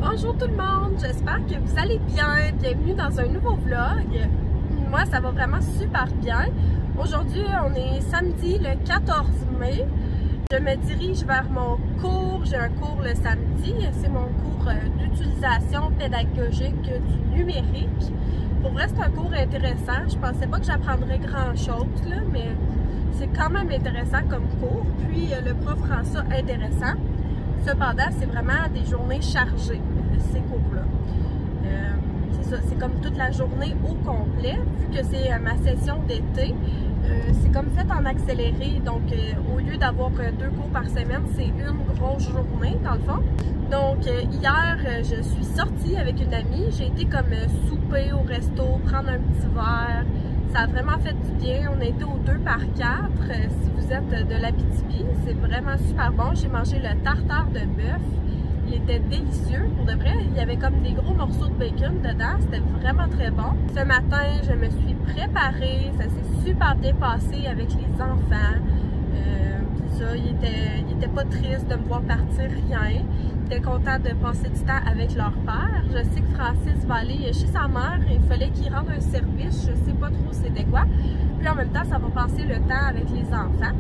Bonjour tout le monde, j'espère que vous allez bien. Bienvenue dans un nouveau vlog. Moi, ça va vraiment super bien. Aujourd'hui, on est samedi le 14 mai. Je me dirige vers mon cours. J'ai un cours le samedi. C'est mon cours d'utilisation pédagogique du numérique. Pour vrai, c'est un cours intéressant. Je pensais pas que j'apprendrais grand-chose, mais c'est quand même intéressant comme cours. Puis, le prof rend ça intéressant. Cependant, c'est vraiment des journées chargées, ces cours-là. C'est ça, c'est comme toute la journée au complet. Vu que c'est ma session d'été, c'est comme fait en accéléré. Donc, au lieu d'avoir 2 cours par semaine, c'est une grosse journée, dans le fond. Donc, hier, je suis sortie avec une amie. J'ai été comme souper au resto, prendre un petit verre. Ça a vraiment fait du bien. On a été au 2 par 4. Si vous êtes de l'Abitibi, c'est vraiment super bon. J'ai mangé le tartare de bœuf. Il était délicieux. Pour de vrai, il y avait comme des gros morceaux de bacon dedans. C'était vraiment très bon. Ce matin, je me suis préparée. Ça s'est super bien passé avec les enfants. Ça, il était pas triste de me voir partir, rien. Il était content de passer du temps avec leur père. Je sais que Francis va aller chez sa mère. Il fallait qu'il rende un service. Je sais pas trop c'était quoi. Puis en même temps, ça va passer le temps avec les enfants.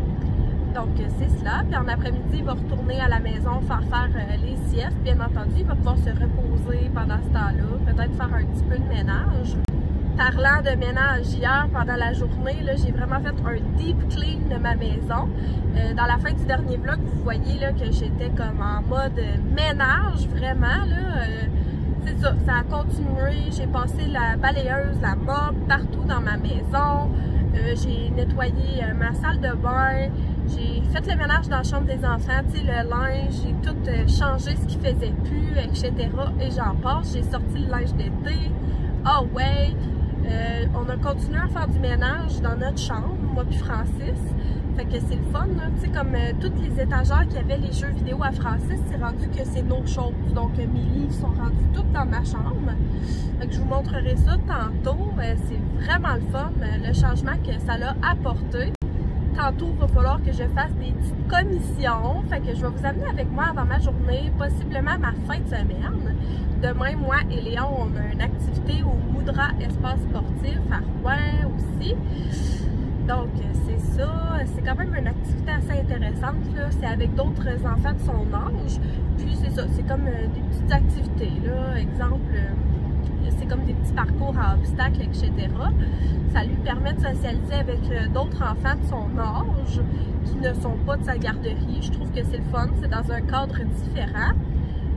Donc c'est cela. Puis en après-midi, il va retourner à la maison faire les siestes. Bien entendu, il va pouvoir se reposer pendant ce temps-là. Peut-être faire un petit peu de ménage. Parlant de ménage, hier, pendant la journée, j'ai vraiment fait un deep clean de ma maison. Dans la fin du dernier vlog, vous voyez là, que j'étais comme en mode ménage, vraiment. C'est ça, ça a continué. J'ai passé la balayeuse, la mop partout dans ma maison. J'ai nettoyé ma salle de bain. J'ai fait le ménage dans la chambre des enfants, tu sais, le linge. J'ai tout changé ce qui faisait plus, etc. Et j'en passe. J'ai sorti le linge d'été. Ah ouais! On a continué à faire du ménage dans notre chambre, moi puis Francis. Fait que c'est le fun, tu sais, comme toutes les étagères qui avaient les jeux vidéo à Francis, c'est rendu que c'est nos choses. Donc mes livres sont rendus toutes dans ma chambre. Fait que je vous montrerai ça tantôt. C'est vraiment le fun, le changement que ça l'a apporté. Tantôt, il va falloir que je fasse des petites commissions. Fait que je vais vous amener avec moi dans ma journée, possiblement ma fin de semaine. Demain, moi et Léon, on a une activité au Moudra Espace Sportif à Rouen aussi. Donc, c'est ça. C'est quand même une activité assez intéressante. C'est avec d'autres enfants de son âge. Puis, c'est ça. C'est comme des petites activités. Là. Exemple, c'est comme des petits parcours à obstacles, etc. Ça lui permet de socialiser avec d'autres enfants de son âge qui ne sont pas de sa garderie. Je trouve que c'est le fun. C'est dans un cadre différent.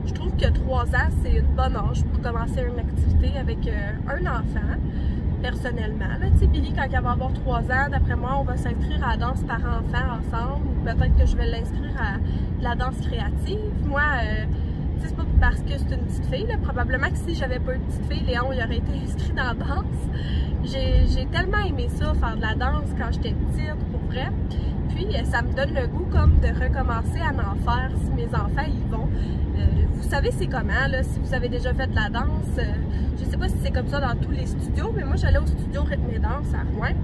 Je trouve que 3 ans, c'est une bonne âge pour commencer une activité avec un enfant, personnellement. Tu sais, Billy, quand elle va avoir 3 ans, d'après moi, on va s'inscrire à la danse par enfant ensemble. Ou peut-être que je vais l'inscrire à la danse créative. Moi, c'est pas parce que c'est une petite fille. Là. Probablement que si j'avais pas une petite fille, Léon, il aurait été inscrit dans la danse. J'ai tellement aimé ça, faire de la danse quand j'étais petite, pour vrai. Puis, ça me donne le goût comme de recommencer à en faire si mes enfants y vont. Vous savez c'est comment, là, si vous avez déjà fait de la danse. Je sais pas si c'est comme ça dans tous les studios, mais moi j'allais au studio Rythme et Danse à Rouen.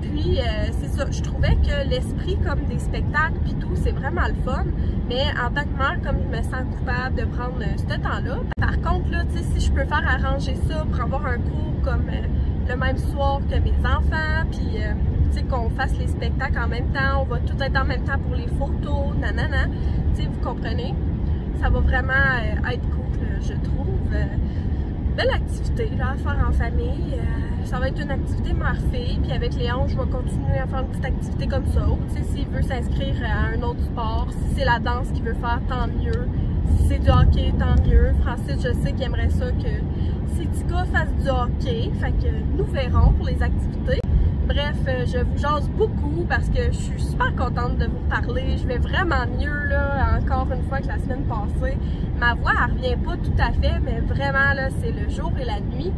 Puis c'est ça, je trouvais que l'esprit comme des spectacles puis tout, c'est vraiment le fun. Mais en tant que mère, comme je me sens coupable de prendre ce temps-là. Par contre, là, tu sais, si je peux faire arranger ça pour avoir un cours comme le même soir que mes enfants, puis tu sais, qu'on fasse les spectacles en même temps, on va tout être en même temps pour les photos, nanana, tu sais, vous comprenez? Ça va vraiment être cool, je trouve. Belle activité là, à faire en famille. Ça va être une activité mère-fille. Puis avec Léon, je vais continuer à faire une petite activité comme ça. Tu sais, s'il veut s'inscrire à un autre sport, si c'est la danse qu'il veut faire, tant mieux. Si c'est du hockey, tant mieux. Francis, je sais qu'il aimerait ça que ses petits gars fassent du hockey. Fait que nous verrons pour les activités. Bref, je vous jase beaucoup parce que je suis super contente de vous parler. Je vais vraiment mieux, là, encore une fois que la semaine passée. Ma voix, elle revient pas tout à fait, mais vraiment, là, c'est le jour et la nuit.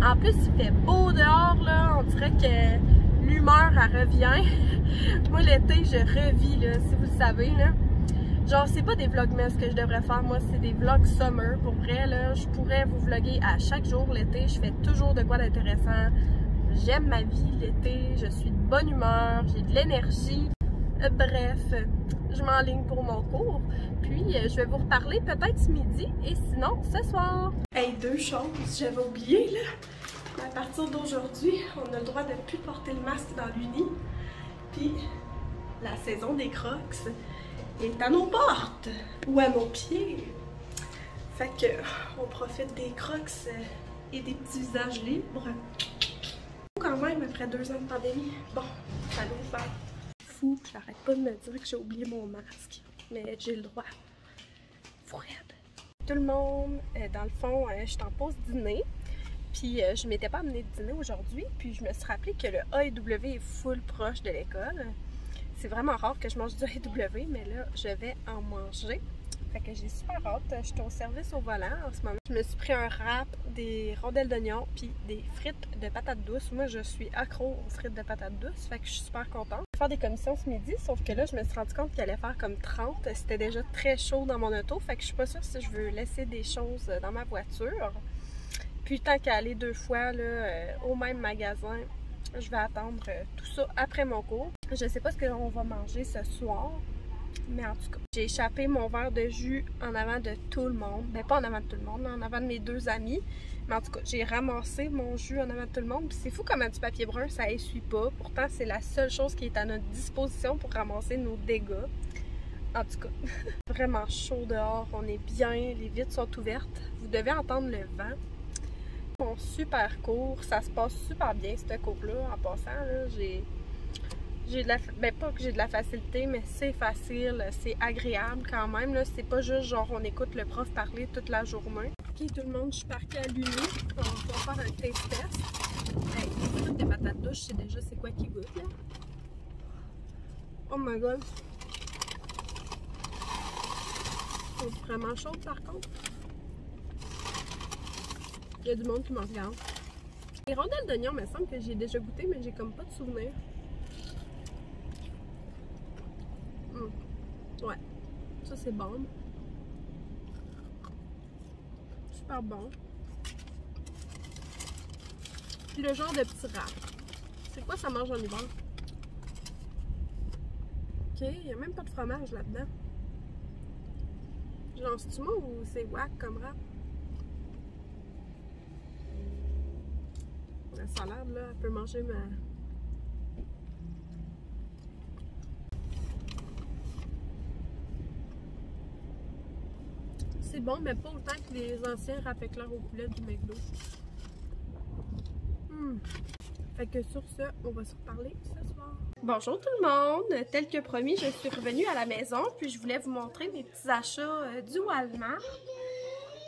En plus, il fait beau dehors, là. On dirait que l'humeur, elle revient. Moi, l'été, je revis, là, si vous le savez, là. Genre, c'est pas des vlogmas que je devrais faire. Moi, c'est des vlogs summer. Pour vrai, là, je pourrais vous vlogger à chaque jour l'été. Je fais toujours de quoi d'intéressant. J'aime ma vie l'été, je suis de bonne humeur, j'ai de l'énergie. Bref, je m'enligne pour mon cours. Puis, je vais vous reparler peut-être ce midi et sinon ce soir. Hey, deux choses, j'avais oublié là. À partir d'aujourd'hui, on a le droit de ne plus porter le masque dans l'uni. Puis, la saison des Crocs est à nos portes ou à nos pieds. Fait que, on profite des Crocs et des petits visages libres. Quand même, après 2 ans de pandémie, bon, ça nous va. Fou, j'arrête pas de me dire que j'ai oublié mon masque, mais j'ai le droit. Fred. Tout le monde, dans le fond, je suis en pause dîner. Puis je m'étais pas amenée de dîner aujourd'hui, puis je me suis rappelé que le A&W est full proche de l'école. C'est vraiment rare que je mange du A&W, mais là, je vais en manger. Fait que j'ai super hâte. Je suis au service au volant en ce moment. Je me suis pris un wrap, des rondelles d'oignon, puis des frites de patates douces. Moi, je suis accro aux frites de patates douces, fait que je suis super contente. Je vais faire des commissions ce midi, sauf que là, je me suis rendu compte qu'il allait faire comme 30. C'était déjà très chaud dans mon auto, fait que je suis pas sûre si je veux laisser des choses dans ma voiture. Puis tant qu'à aller 2 fois là, au même magasin, je vais attendre tout ça après mon cours. Je sais pas ce qu'on va manger ce soir, mais en tout cas, j'ai échappé mon verre de jus en avant de tout le monde. Ben pas en avant de tout le monde, en avant de mes 2 amis. Mais en tout cas, j'ai ramassé mon jus en avant de tout le monde. Puis c'est fou comment du papier brun, ça essuie pas. Pourtant, c'est la seule chose qui est à notre disposition pour ramasser nos dégâts. En tout cas, vraiment chaud dehors, on est bien, les vitres sont ouvertes. Vous devez entendre le vent. Mon super cours, ça se passe super bien ce cours-là. En passant, j'ai de la... Ben pas que j'ai de la facilité, mais c'est facile, c'est agréable quand même. C'est pas juste genre on écoute le prof parler toute la journée. Ok tout le monde, je suis parquée à l'uni. On va faire un taste test. Hey, les frites de patates douces, je sais déjà c'est quoi qui goûte là. Oh my god. C'est vraiment chaud par contre. Il y a du monde qui me regarde. Les rondelles d'oignon, il me semble que j'ai déjà goûté, mais j'ai comme pas de souvenir. Ouais, ça c'est bon. Super bon. Puis le genre de petit wrap. C'est quoi ça mange en hiver? Ok, il n'y a même pas de fromage là-dedans. Genre, c'est-tu moi ou c'est wack comme wrap? La salade, là, elle peut manger ma... C'est bon, mais pas autant que les anciens râpes éclairs au poulet du McDo. Fait que sur ce, on va se reparler ce soir. Bonjour tout le monde! Tel que promis, je suis revenue à la maison, puis je voulais vous montrer mes petits achats du Walmart.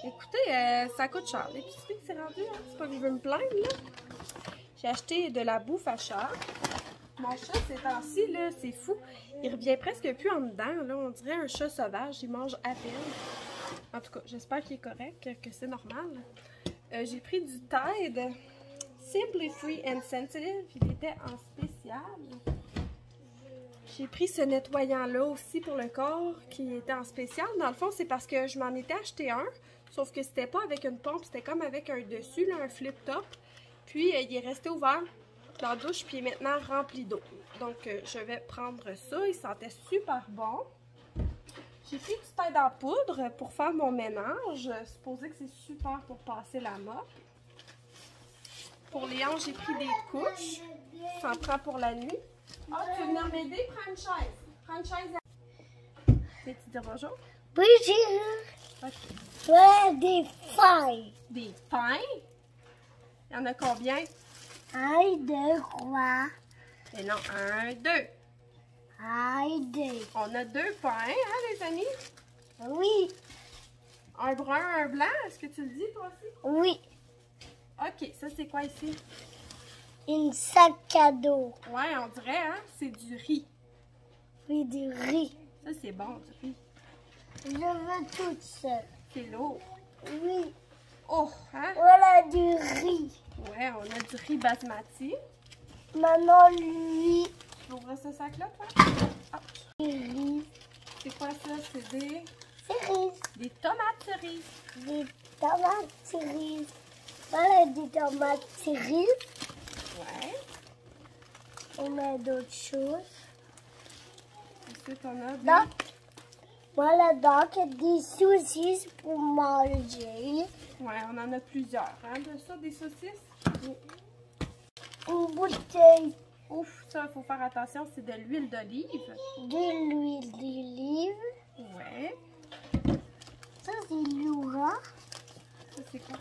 Écoutez, ça coûte cher. L'épicerie c'est rendu, hein? C'est pas que je veux me plaindre, là. J'ai acheté de la bouffe à chat. Mon chat, ces temps-ci, là, c'est fou. Il revient presque plus en dedans, là. On dirait un chat sauvage. Il mange à peine. En tout cas, j'espère qu'il est correct, que c'est normal. J'ai pris du Tide Simply Free and Sensitive. Il était en spécial. J'ai pris ce nettoyant-là aussi pour le corps qui était en spécial. Dans le fond, c'est parce que je m'en étais acheté un. Sauf que c'était pas avec une pompe, c'était comme avec un dessus, là, un flip-top. Puis, il est resté ouvert dans la douche, puis il est maintenant rempli d'eau. Donc, je vais prendre ça. Il sentait super bon. J'ai pris du Tide en poudre pour faire mon ménage. Supposé que c'est super pour passer la mop. Pour les hanches, j'ai pris des couches. Ça en prend pour la nuit. Ah, tu veux venir m'aider? Prends une chaise. Prends une chaise. Tu dis bonjour? Bonjour. Ok. Ouais, des feuilles. Des pains? Il y en a combien? 1, 2, 3. Et non, 1, 2. 1, 2. On a 2 pains, hein, les amis? Oui. Un brun, un blanc. Est-ce que tu le dis, toi aussi? Oui. Ok, ça, c'est quoi ici? Une sac à dos. Ouais, on dirait, hein? C'est du riz. Oui, du riz. Ça, c'est bon, du riz. Je veux toute seule. C'est lourd. Oui. Oh, hein? Voilà du riz. Ouais, on a du riz basmati. Maman, lui. Tu ouvres ce sac-là, toi? Ah. Du riz. C'est quoi ça? C'est des... Cerises. Des tomates cerises. Des tomates cerises. Voilà des tomates cerises. Ouais. On a d'autres choses. Ensuite, on a des... Donc, voilà donc des saucisses pour manger. Ouais, on en a plusieurs. Hein, de ça, des saucisses. Une bouteille Ouf, ça, il faut faire attention, c'est de l'huile d'olive. de l'huile d'olive. Ouais. Ça, c'est lourd. Ça, c'est quoi?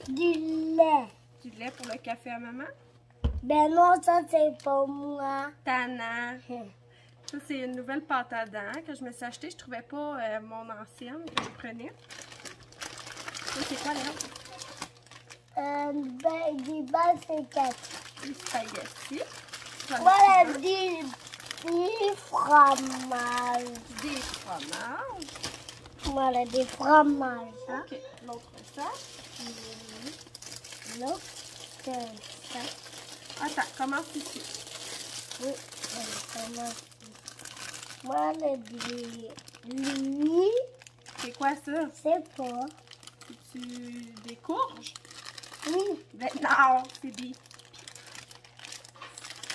Du lait. Du lait pour le café à maman. Ben non, ça, c'est pas moi. Tana. Ça, c'est une nouvelle pâte à dents que je me suis achetée. Je trouvais pas mon ancienne que je prenais. Ça, c'est quoi, là? Ben, des balles, c'est 4. Des spaghettis. Voilà, des fromages. Des fromages. Voilà, des fromages. Hein? OK. L'autre, ça. L'autre, c'est ça. Attends, commence ici. Oui, voilà. Voilà, lui, C'est quoi ça? c'est pas. C'est-tu des courges? Oui, Ben non, c'est des...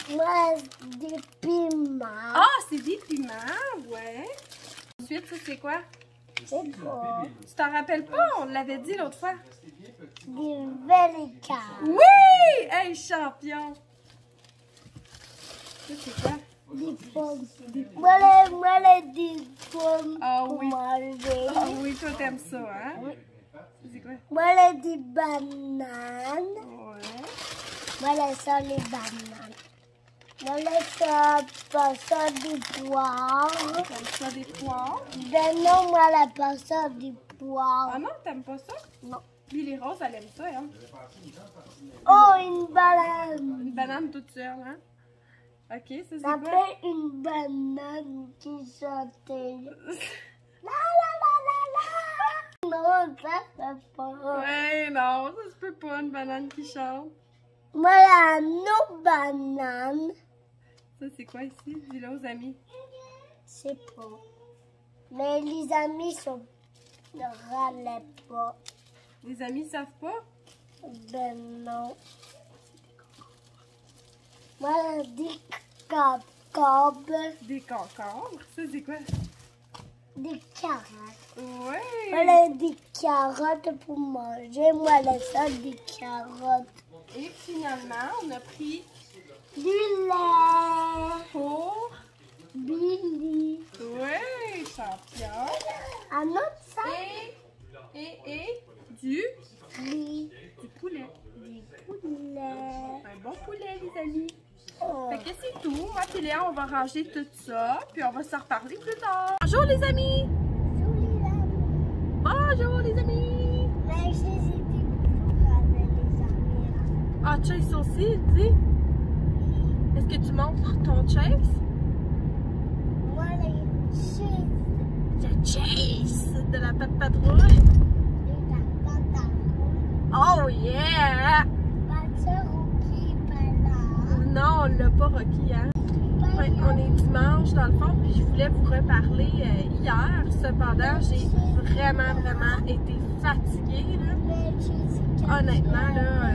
voilà, des piments. Ah, c'est des piments, ouais. Ensuite, ça, c'est quoi? C'est pas. Tu t'en rappelles pas? On l'avait dit l'autre fois. Des vélicans. Oui! Hey, champion! Ça, c'est quoi? Des pommes. Voilà, des pommes Ah pour oui. manger. Ah oui, toi, t'aimes ça, hein? Oui. Ça, c'est quoi? Voilà, des bananes. Ouais. Voilà ça, les bananes. Voilà ça, pas ça, des poires. T'aimes ça des poires? Ben non, voilà, pas ça, des poires. Ah non, t'aimes pas ça? Non. Billy Rose, elle aime ça, hein? Oh, une banane. Une banane toute seule, hein? OK, ça, c'est Ça quoi? fait une banane qui chantait. La la la la la. Non, ça fait pas. Ouais, non, ça se peut pas, une banane qui chante. Voilà, nos bananes. Ça, c'est quoi ici? Dis-le aux amis. C'est pas. Mais les amis sont ne râlaient pas. Les amis savent pas? Ben non. Voilà des concombres, Des concombres. Ça, c'est quoi? des carottes. Ouais! Voilà des carottes pour manger. Voilà ça, des carottes. Et finalement, on a pris Du lait. pour... Billy. Ouais, champion! Un autre sac. Et du Billy. poulet. Du poulet. Un bon poulet, les amis. Oh. Fait que c'est tout. Moi et Léa, on va ranger tout ça, puis on va se reparler plus tard. Bonjour les amis! Bonjour les amis! Mais je les ai dit pour avec les amis. Ah, Chase aussi, dis. Est-ce que tu montres ton Chase? Voilà une chaise Le Chase de la Patte Patrouille. de la pantalon. Oh yeah! Pas de Rocky, pas là. Non, on l'a pas, Rocky, hein? Ouais, on est dimanche dans le fond, puis je voulais vous reparler hier. Cependant, j'ai vraiment été fatiguée, là. Honnêtement, là,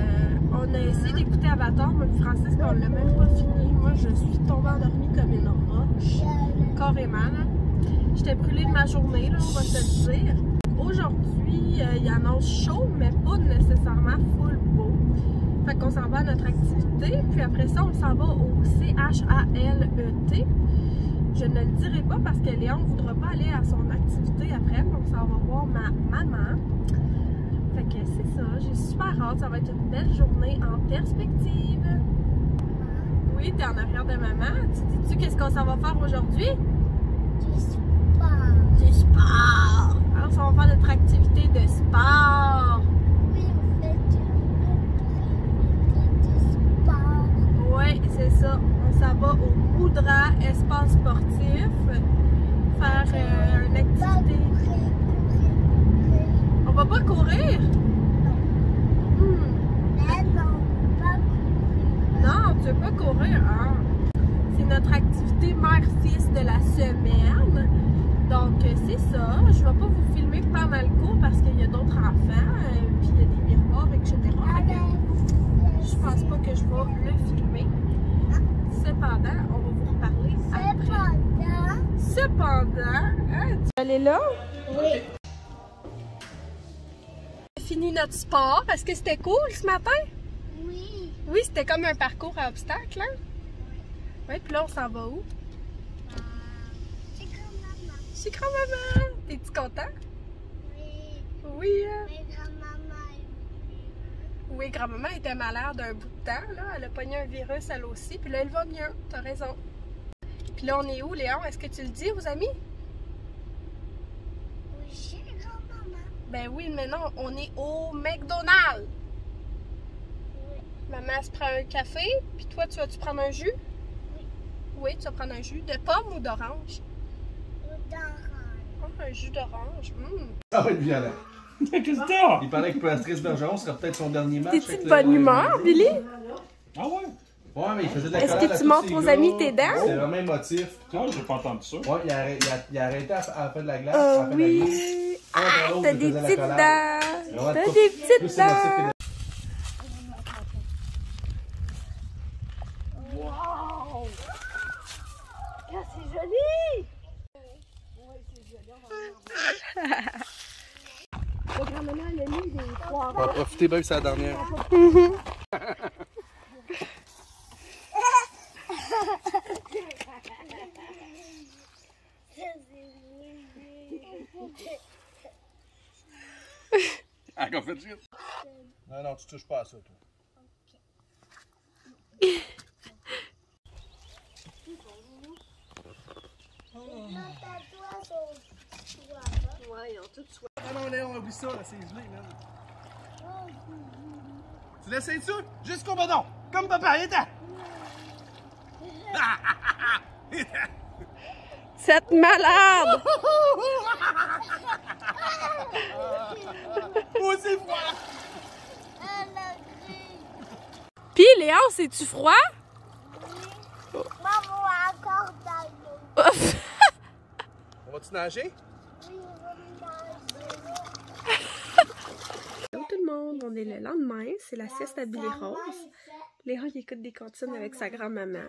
on a essayé d'écouter Avatar, moi et Francis, puis on l'a même pas fini. Moi, je suis tombée endormie comme une roche, carrément, là. J'étais brûlée de ma journée, là, on va se le dire. Aujourd'hui, il y annonce chaud, mais pas nécessairement full beau. Fait qu'on s'en va à notre activité, puis après ça, on s'en va au CHALET. Je ne le dirai pas parce que Léon ne voudra pas aller à son activité après, donc on s'en va voir ma maman. Fait que c'est ça, j'ai super hâte, ça va être une belle journée en perspective. Oui, t'es en arrière de maman. Tu dis-tu qu'est-ce qu'on s'en va faire aujourd'hui? Du sport. Du sport! Alors, on va faire notre activité de sport. Oui, on fait du sport. Oui, c'est ça. On s'en va au Moudra Espace Sportif faire une activité. On va pas courir? Non, tu veux pas courir, hein? C'est notre activité mère-fils de la semaine. Donc, c'est ça. Je vais pas vous filmer pendant le cours parce qu'il y a d'autres enfants, puis il y a des miroirs, etc. Fait que je pense pas que je vais le filmer. Cependant, on va vous reparler après. aller là? Oui. On a fini notre sport. Est-ce que c'était cool ce matin? Oui. Oui, c'était comme un parcours à obstacles, hein? Oui, puis là, on s'en va où? C'est comme maman. Chez grand-maman! T'es-tu content? Oui. Oui, hein? Mais grand-maman. Oui, grand-maman était malade un bout de temps, là. Elle a pogné un virus, elle aussi. Puis là, elle va mieux. T'as raison. Puis là, on est où, Léon? Est-ce que tu le dis aux amis? Oui, chez grand-maman. Ben oui, mais non, on est au McDonald's. Oui. Maman se prend un café, puis toi, tu vas-tu prendre un jus? Oui. Oui, tu vas prendre un jus de pomme ou d'orange? D'orange. Oh, un jus d'orange. Ça va être violent. Qu'est-ce que t'as? Il paraît que Patrice Bergeron serait peut-être son dernier match. T'es-tu avec de le- bonne humeur, Billy? Ah ouais? Ouais, mais il faisait de la Est-ce collade que à tu tous montres ses aux gars. amis tes dents? C'était vraiment émotif. Ah, j'ai pas entendu ça. Ouais, il a arrêté à faire de la glace. à faire de la glisse. Oui! Un Ah, dans l'autre, t'as il des faisait la petites collade. dents! Ouais, T'as plus- des plus petites émotif que dents! des- Wow! Ah, c'est joli! La grand-maman, elle a mis des poivrons. On va profiter, ben, c'est la dernière. Ah, qu'on fait de suite? Non, non, tu touches pas à ça, toi. Ouais, ils ont tout soin. Ah non, Léon, oublie ça, là, c'est gelé, man. Tu l'essayes ça? Jusqu'au badon! Comme papa, il était! Cette malade! Oh, c'est froid! Pis Léon, c'est-tu froid? Maman a encore dans l'eau. On va-tu nager? Oui, on va manger. Hello tout le monde, on est le lendemain, c'est la sieste à Billy Rose. Léon il écoute des comptines avec sa grand-maman.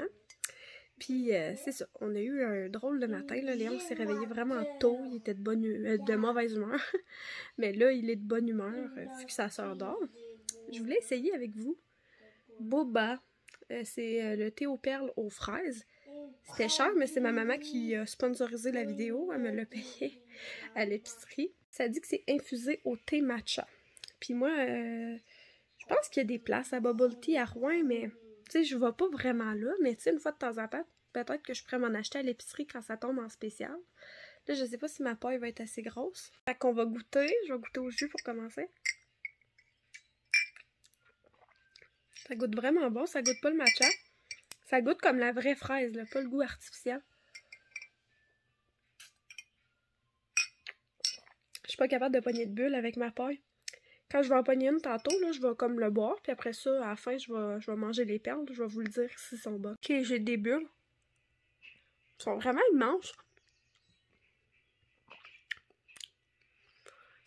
Puis c'est ça, on a eu un drôle de matin, là. Léon s'est réveillé vraiment tôt, il était de mauvaise humeur. Mais là, il est de bonne humeur, vu que sa soeur dort. Je voulais essayer avec vous Boba. C'est le thé aux perles aux fraises. C'était cher, mais c'est ma maman qui a sponsorisé la vidéo. Elle me l'a payé à l'épicerie. Ça dit que c'est infusé au thé matcha. Puis moi, je pense qu'il y a des places à Bubble Tea à Rouen, mais tu sais, je vais pas vraiment là. Mais tu sais, une fois de temps en temps, peut-être que je pourrais m'en acheter à l'épicerie quand ça tombe en spécial. Là, je sais pas si ma paille va être assez grosse. Fait qu'on va goûter. Je vais goûter au jus pour commencer. Ça goûte vraiment bon, ça goûte pas le matcha. Ça goûte comme la vraie fraise, là, pas le goût artificiel. Je suis pas capable de pogner de bulles avec ma paille. Quand je vais en pogner une tantôt, là, je vais comme le boire, puis après ça, à la fin, je vais manger les perles. Je vais vous le dire s'ils sont bons. Ok, j'ai des bulles. Ils sont vraiment immenses.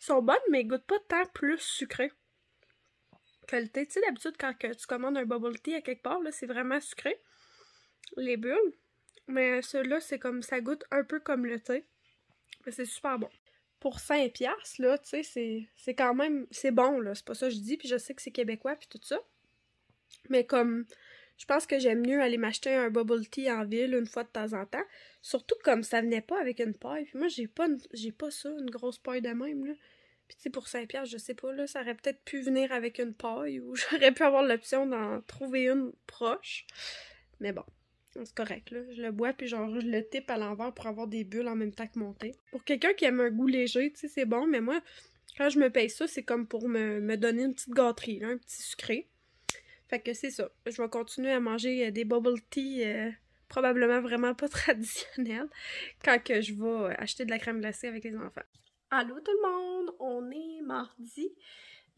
Ils sont bonnes, mais ils goûtent pas tant plus sucré que le thé. Tu sais, d'habitude, quand tu commandes un bubble tea à quelque part, là, c'est vraiment sucré. Les bulles. Mais ceux-là, c'est comme, ça goûte un peu comme le thé. Mais c'est super bon. Pour 5$, là, tu sais, c'est quand même, c'est bon, là. C'est pas ça que je dis, puis je sais que c'est québécois, puis tout ça. Mais comme, je pense que j'aime mieux aller m'acheter un bubble tea en ville une fois de temps en temps. Surtout comme ça venait pas avec une paille. Puis moi, j'ai pas ça, une grosse paille de même, là. Puis tu sais, pour 5$, je sais pas, là, ça aurait peut-être pu venir avec une paille ou j'aurais pu avoir l'option d'en trouver une proche. Mais bon, c'est correct, là. Je le bois, puis genre, je le type à l'envers pour avoir des bulles en même temps que mon thé. Pour quelqu'un qui aime un goût léger, tu sais, c'est bon, mais moi, quand je me paye ça, c'est comme pour me donner une petite gâterie, là, un petit sucré. Fait que c'est ça. Je vais continuer à manger des bubble tea probablement vraiment pas traditionnels quand que je vais acheter de la crème glacée avec les enfants. Allô tout le monde! On est mardi.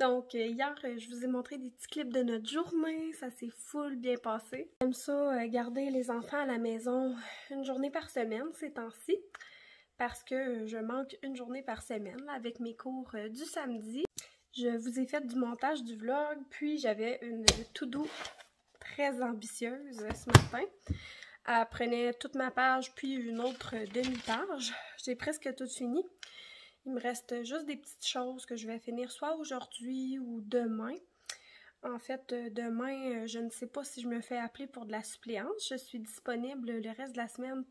Donc hier, je vous ai montré des petits clips de notre journée. Ça s'est full bien passé. J'aime ça, garder les enfants à la maison une journée par semaine ces temps-ci. Parce que je manque une journée par semaine là, avec mes cours du samedi. Je vous ai fait du montage du vlog, puis j'avais une to-do très ambitieuse ce matin. Elle prenait toute ma page puis une autre demi-page. J'ai presque tout fini. Il me reste juste des petites choses que je vais finir soit aujourd'hui ou demain. En fait, demain, je ne sais pas si je me fais appeler pour de la suppléance. Je suis disponible le reste de la semaine.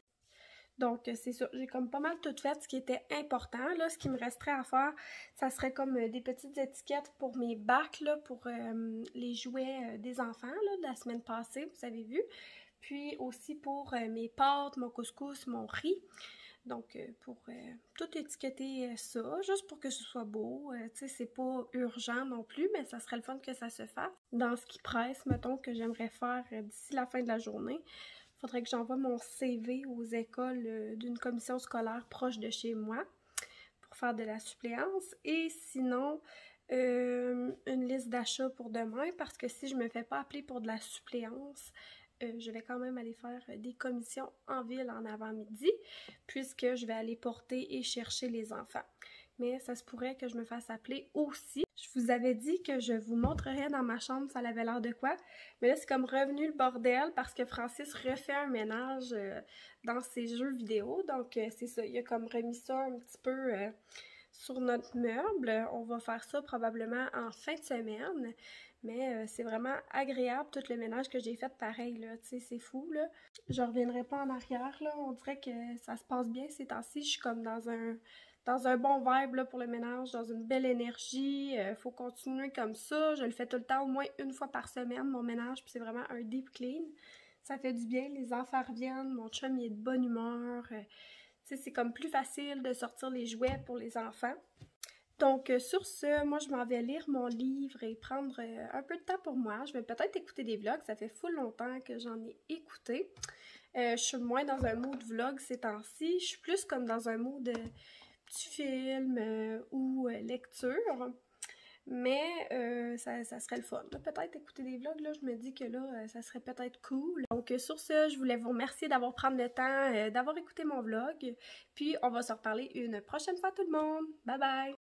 Donc, c'est ça. J'ai comme pas mal tout fait ce qui était important. Là, ce qui me resterait à faire, ça serait comme des petites étiquettes pour mes bacs, là, pour les jouets des enfants là, de la semaine passée, vous avez vu. Puis aussi pour mes pâtes, mon couscous, mon riz. Donc, pour tout étiqueter ça, juste pour que ce soit beau. Tu sais, c'est pas urgent non plus, mais ça serait le fun que ça se fasse. Dans ce qui presse, mettons, que j'aimerais faire d'ici la fin de la journée, il faudrait que j'envoie mon CV aux écoles d'une commission scolaire proche de chez moi pour faire de la suppléance. Et sinon, une liste d'achats pour demain, parce que si je me fais pas appeler pour de la suppléance, je vais quand même aller faire des commissions en ville en avant-midi, puisque je vais aller porter et chercher les enfants. Mais ça se pourrait que je me fasse appeler aussi. Je vous avais dit que je vous montrerais dans ma chambre, ça avait l'air de quoi. Mais là, c'est comme revenu le bordel parce que Francis refait un ménage dans ses jeux vidéo. Donc, c'est ça, il a comme remis ça un petit peu sur notre meuble. On va faire ça probablement en fin de semaine. Mais c'est vraiment agréable, tout le ménage que j'ai fait pareil, là, tu sais, c'est fou, là. Je reviendrai pas en arrière, là, on dirait que ça se passe bien ces temps-ci. Je suis comme dans un bon vibe, là, pour le ménage, dans une belle énergie. Faut continuer comme ça. Je le fais tout le temps, au moins une fois par semaine, mon ménage, puis c'est vraiment un deep clean. Ça fait du bien, les enfants reviennent, mon chum, il est de bonne humeur. Tu sais, c'est comme plus facile de sortir les jouets pour les enfants. Donc, sur ce, moi, je m'en vais lire mon livre et prendre un peu de temps pour moi. Je vais peut-être écouter des vlogs. Ça fait full longtemps que j'en ai écouté. Je suis moins dans un mood vlog ces temps-ci. Je suis plus comme dans un mood petit film ou lecture. Mais ça serait le fun. Peut-être écouter des vlogs, là, je me dis que là, ça serait peut-être cool. Donc, sur ce, je voulais vous remercier d'avoir pris le temps d'avoir écouté mon vlog. Puis, on va se reparler une prochaine fois tout le monde. Bye bye!